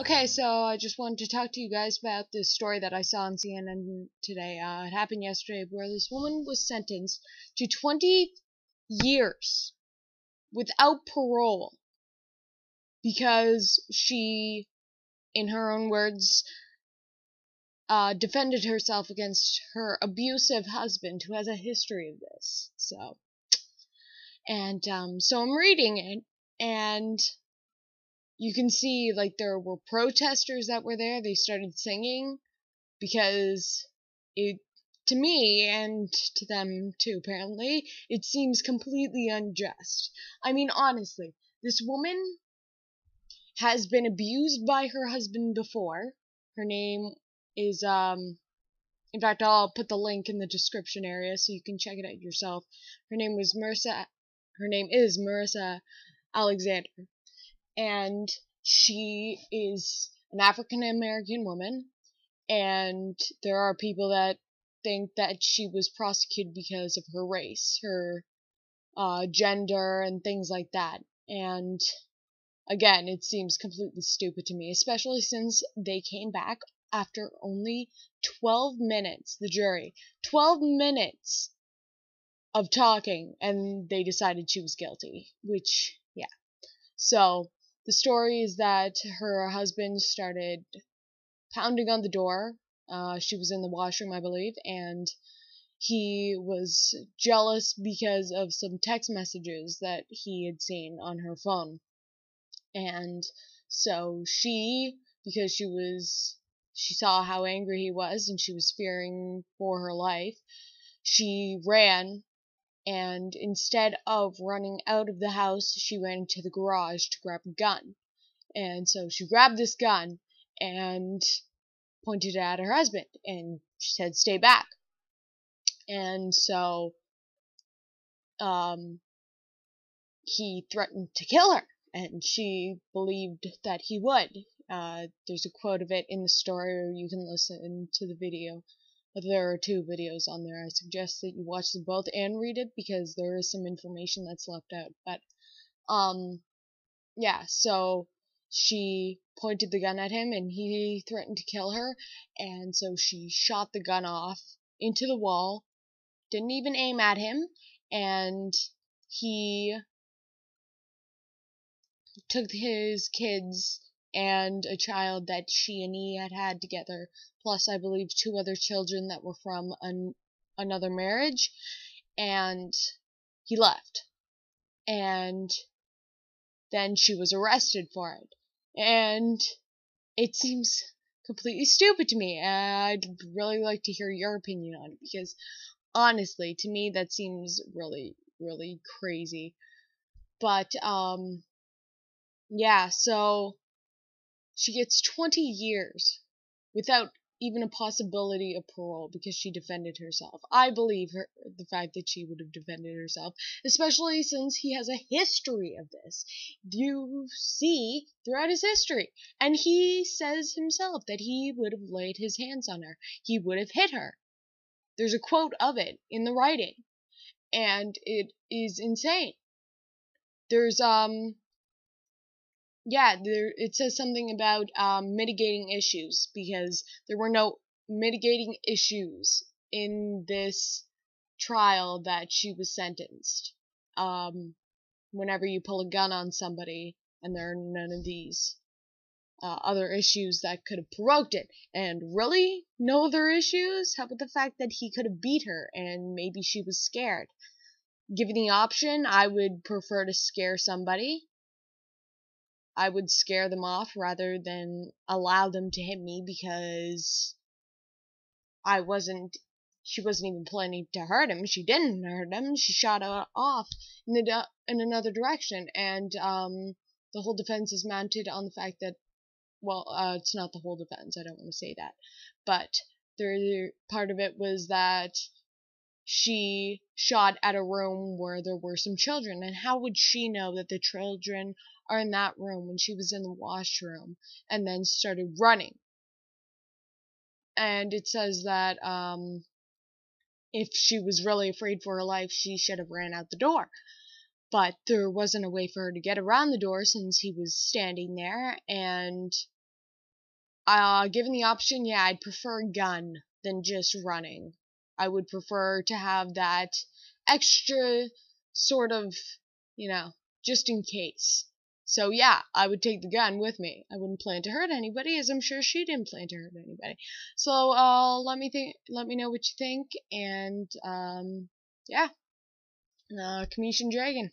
Okay, so I just wanted to talk to you guys about this story that I saw on CNN today. It happened yesterday where this woman was sentenced to 20 years without parole because she, in her own words, defended herself against her abusive husband who has a history of this. So I'm reading it, and you can see, like, there were protesters that were there. They started singing because it, to me, and to them too, apparently, it seems completely unjust. I mean, honestly, this woman has been abused by her husband before. Her name is, in fact, I'll put the link in the description area so you can check it out yourself. Her name is Marissa Alexander. And she is an African American woman, and there are people that think that she was prosecuted because of her race, her gender, and things like that. And again, it seems completely stupid to me, especially since they came back after only 12 minutes, the jury, 12 minutes of talking, and they decided she was guilty, which, yeah. So the story is that her husband started pounding on the door. She was in the washroom, I believe, and he was jealous because of some text messages that he had seen on her phone. And so because she saw how angry he was and she was fearing for her life, she ran. And instead of running out of the house, she ran into the garage to grab a gun. And so she grabbed this gun and pointed it at her husband, and she said, "Stay back." And so he threatened to kill her, and she believed that he would. There's a quote of it in the story, or you can listen to the video. There are two videos on there. I suggest that you watch them both and read it because there is some information that's left out. But yeah, so she pointed the gun at him and he threatened to kill her, and so she shot the gun off into the wall, didn't even aim at him, and he took his kids and a child that she and he had together, plus I believe 2 other children that were from another marriage, and he left. And then she was arrested for it. And it seems completely stupid to me. I'd really like to hear your opinion on it, because honestly, to me, that seems really, really crazy. But, yeah, so she gets 20 years without even a possibility of parole because she defended herself. I believe the fact that she would have defended herself, especially since he has a history of this. You see throughout his history. And he says himself that he would have laid his hands on her. He would have hit her. There's a quote of it in the writing. And it is insane. There's, it says something about mitigating issues, because there were no mitigating issues in this trial that she was sentenced. Whenever you pull a gun on somebody and there are none of these other issues that could have provoked it. And really, no other issues? How about the fact that he could have beat her and maybe she was scared? Given the option, I would prefer to scare somebody. I would scare them off rather than allow them to hit me, because she wasn't even planning to hurt him. She didn't hurt him. She shot off in another direction. And the whole defense is mounted on the fact that, well, it's not the whole defense. I don't want to say that. But part of it was that she shot at a room where there were some children. And how would she know that the children are in that room when she was in the washroom and then started running? And it says that if she was really afraid for her life, she should have ran out the door. But there wasn't a way for her to get around the door since he was standing there, and Given the option, yeah, I'd prefer a gun than just running. I would prefer to have that extra sort of, you know, just in case. So yeah, I would take the gun with me. I wouldn't plan to hurt anybody, as I'm sure she didn't plan to hurt anybody. So let me know what you think, and yeah, Commission Dragon.